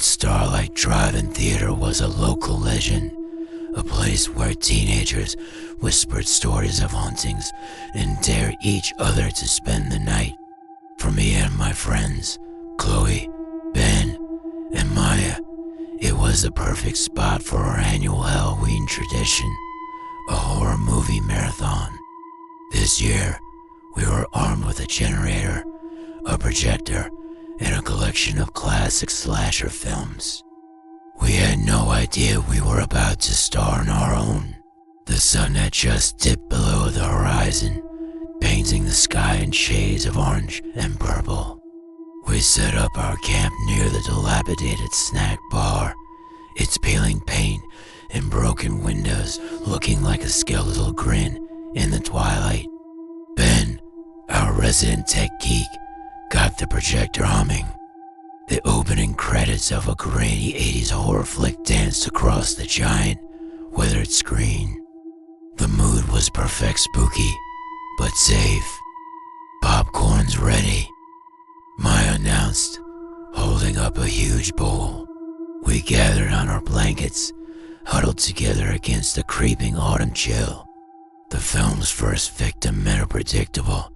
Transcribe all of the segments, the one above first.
Starlight Drive-In Theater was a local legend, a place where teenagers whispered stories of hauntings and dared each other to spend the night. For me and my friends, Chloe, Ben, and Maya, it was the perfect spot for our annual Halloween tradition, a horror movie marathon. This year, we were armed with a generator, a projector, and a collection of classic slasher films. We had no idea we were about to star on our own. The sun had just dipped below the horizon, painting the sky in shades of orange and purple. We set up our camp near the dilapidated snack bar, its peeling paint and broken windows looking like a skeletal grin in the twilight. Ben, our resident tech geek, got the projector humming. The opening credits of a grainy 80s horror flick danced across the giant, withered screen. The mood was perfect spooky, but safe. Popcorn's ready, Maya announced, holding up a huge bowl. We gathered on our blankets, huddled together against the creeping autumn chill. The film's first victim met a predictable,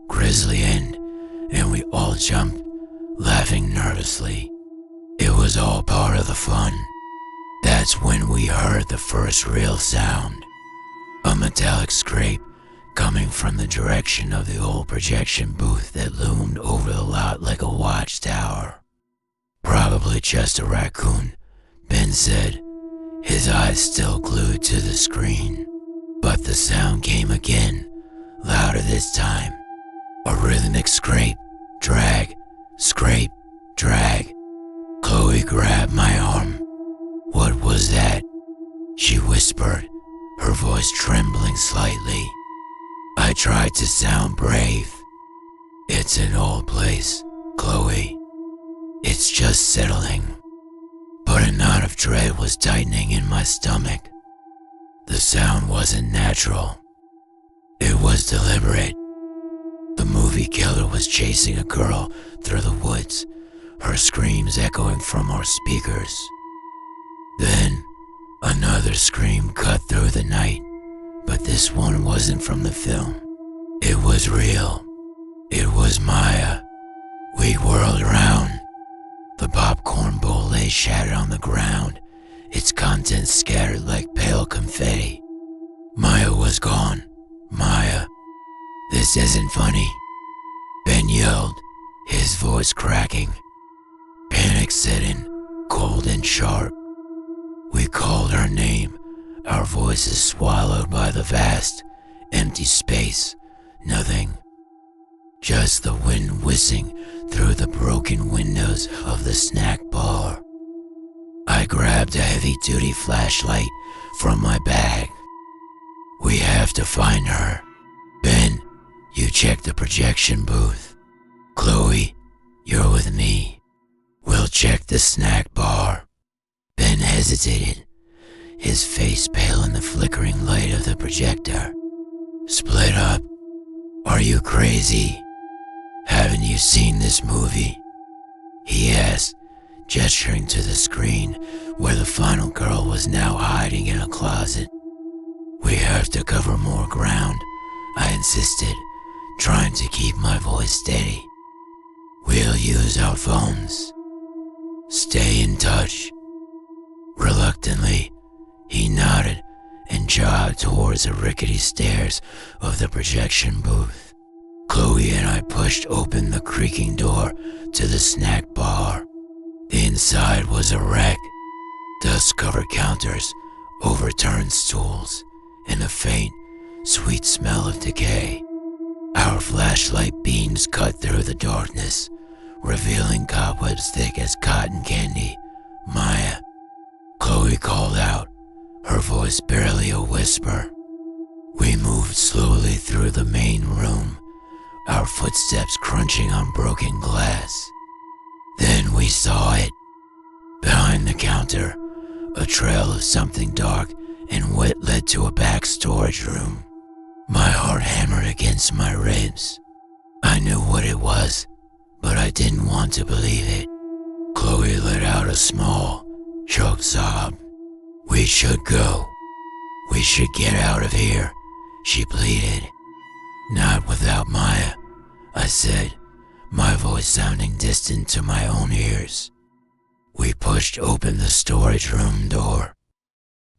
grisly end, and we all jumped, laughing nervously. It was all part of the fun. That's when we heard the first real sound. A metallic scrape coming from the direction of the old projection booth that loomed over the lot like a watchtower. Probably just a raccoon, Ben said, his eyes still glued to the screen. But the sound came again, louder this time. A rhythmic scrape, drag, scrape, drag. Chloe grabbed my arm. What was that? She whispered, her voice trembling slightly. I tried to sound brave. It's an old place, Chloe. It's just settling. But a knot of dread was tightening in my stomach. The sound wasn't natural. It was deliberate. The movie killer was chasing a girl through the woods, her screams echoing from our speakers. Then, another scream cut through the night, but this one wasn't from the film. It was real. It was Maya. We whirled around. The popcorn bowl lay shattered on the ground, its contents scattered like pale confetti. Maya was gone. Maya. This isn't funny. Ben yelled, his voice cracking. Panic set in, cold and sharp. We called her name, our voices swallowed by the vast, empty space. Nothing. Just the wind whizzing through the broken windows of the snack bar. I grabbed a heavy-duty flashlight from my bag. We have to find her. Ben, you check the projection booth. Chloe, you're with me. We'll check the snack bar. Ben hesitated, his face pale in the flickering light of the projector. Split up. Are you crazy? Haven't you seen this movie? He asked, gesturing to the screen where the final girl was now hiding in a closet. We have to cover more ground, I insisted, trying to keep my voice steady. We'll use our phones. Stay in touch. Reluctantly, he nodded and jogged towards the rickety stairs of the projection booth. Chloe and I pushed open the creaking door to the snack bar. The inside was a wreck. Dust-covered counters, overturned stools, and a faint, sweet smell of decay. Our flashlight beams cut through the darkness, revealing cobwebs thick as cotton candy. Maya. Chloe called out, her voice barely a whisper. We moved slowly through the main room, our footsteps crunching on broken glass. Then we saw it. Behind the counter, a trail of something dark and wet led to a back storage room. My heart hammered against my ribs. I knew what it was, but I didn't want to believe it. Chloe let out a a small, choked sob. "We should go. We should get out of here," she pleaded. "Not without Maya," I said, my voice sounding distant to my own ears. We pushed open the storage room door.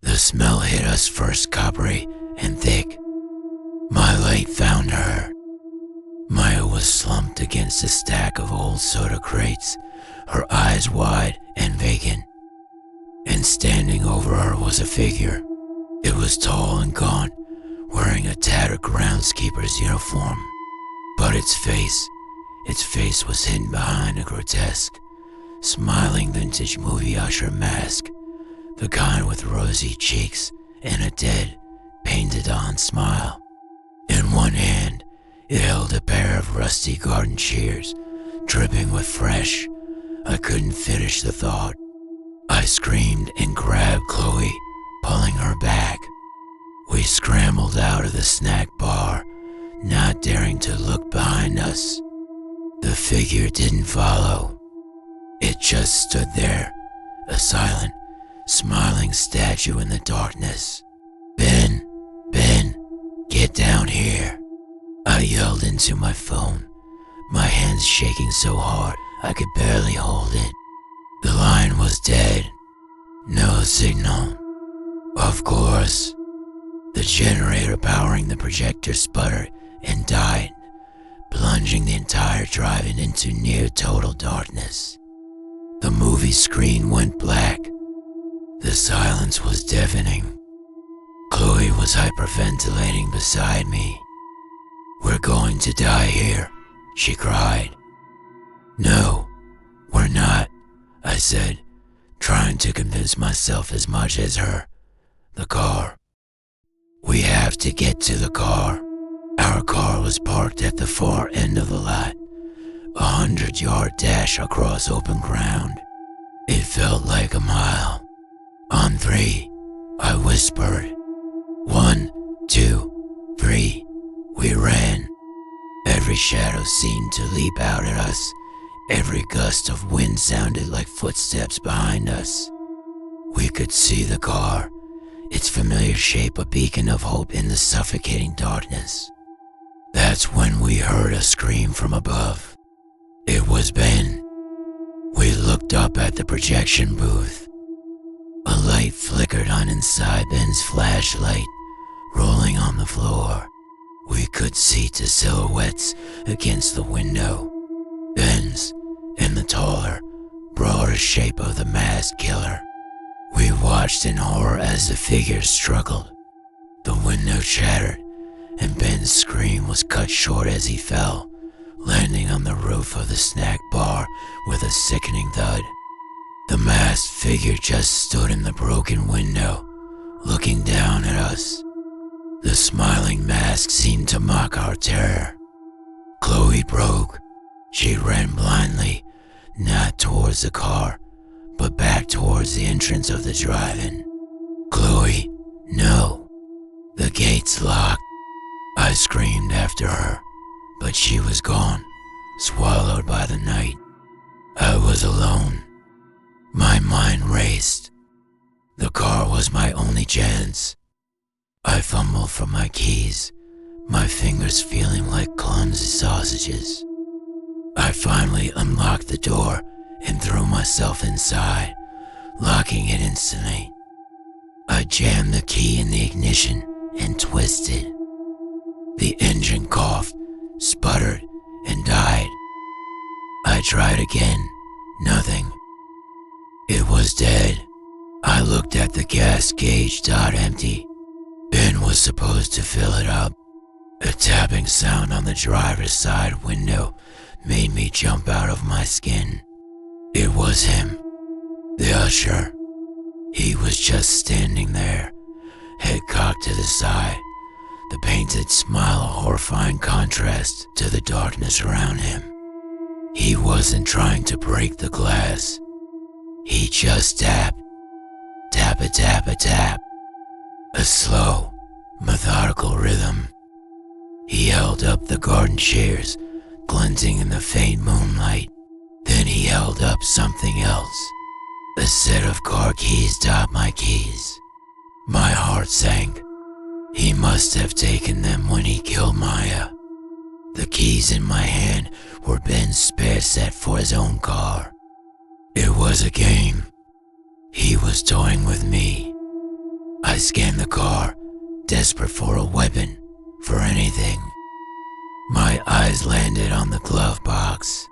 The smell hit us first coppery and thick. My light found her. Maya was slumped against a stack of old soda crates, her eyes wide and vacant. And standing over her was a figure. It was tall and gaunt, wearing a tattered groundskeeper's uniform. But its face was hidden behind a grotesque, smiling vintage movie usher mask, the kind with rosy cheeks and a dead, painted-on smile. In one hand, it held a pair of rusty garden shears, dripping with fresh. I couldn't finish the thought. I screamed and grabbed Chloe, pulling her back. We scrambled out of the snack bar, not daring to look behind us. The figure didn't follow. It just stood there, a silent, smiling statue in the darkness. Ben, get down here," I yelled into my phone, my hands shaking so hard I could barely hold it. The line was dead. No signal. Of course. The generator powering the projector sputtered and died, plunging the entire drive-in into near total darkness. The movie screen went black. The silence was deafening. Chloe was hyperventilating beside me. "We're going to die here," she cried. "No, we're not," I said, trying to convince myself as much as her. "The car. We have to get to the car." Our car was parked at the far end of the lot, 100-yard dash across open ground. It felt like a mile. "On 3, I whispered. 1, 2, 3, we ran. Every shadow seemed to leap out at us. Every gust of wind sounded like footsteps behind us. We could see the car, its familiar shape a beacon of hope in the suffocating darkness. That's when we heard a scream from above. It was Ben. We looked up at the projection booth. A light flickered on inside Ben's flashlight, rolling on the floor. We could see the silhouettes against the window. Ben's and the taller, broader shape of the masked killer. We watched in horror as the figure struggled. The window shattered, and Ben's scream was cut short as he fell, landing on the roof of the snack bar with a sickening thud. The masked figure just stood in the broken window, looking down at us. The smiling mask seemed to mock our terror. Chloe broke. She ran blindly, not towards the car, but back towards the entrance of the drive-in. "Chloe, no. The gate's locked." I screamed after her, but she was gone, swallowed by the night. I was alone. My mind raced. The car was my only chance. I fumbled for my keys, my fingers feeling like clumsy sausages. I finally unlocked the door and threw myself inside, locking it instantly. I jammed the key in the ignition and twisted. The engine coughed, sputtered, and died. I tried again. Nothing. It was dead. I looked at the gas gauge dot empty. Ben was supposed to fill it up. A tapping sound on the driver's side window made me jump out of my skin. It was him, the usher. He was just standing there, head cocked to the side, the painted smile a horrifying contrast to the darkness around him. He wasn't trying to break the glass. He just tapped. Tap-a-tap-a-tap. A slow, methodical rhythm. He held up the garden chairs, glinting in the faint moonlight. Then he held up something else. A set of car keys topped my keys. My heart sank. He must have taken them when he killed Maya. The keys in my hand were Ben's spare set for his own car. It was a game. He was toying with me. I scanned the car, desperate for a weapon, for anything. My eyes landed on the glove box.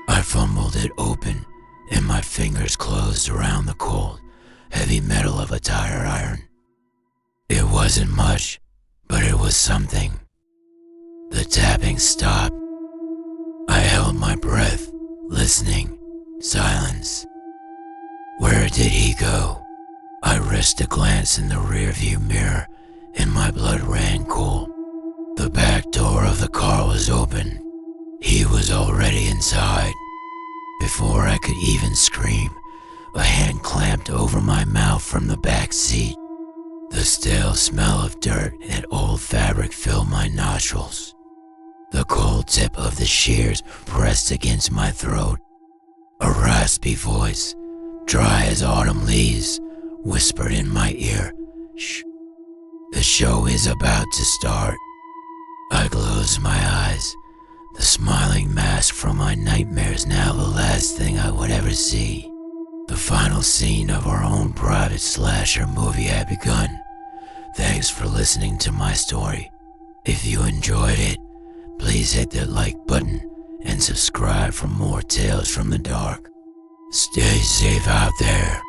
I fumbled it open, and my fingers closed around the cold, heavy metal of a tire iron. It wasn't much, but it was something. The tapping stopped. I held my breath, listening. Silence. Where did he go? I risked a glance in the rearview mirror, and my blood ran cold. The back door of the car was open. He was already inside. Before I could even scream, a hand clamped over my mouth from the back seat. The stale smell of dirt and old fabric filled my nostrils. The cold tip of the shears pressed against my throat. A raspy voice, dry as autumn leaves, whispered in my ear, "Shh, the show is about to start." I closed my eyes, the smiling mask from my nightmares now the last thing I would ever see. The final scene of our own private slasher movie had begun. Thanks for listening to my story. If you enjoyed it, please hit that like button and subscribe for more tales from the dark. Stay safe out there.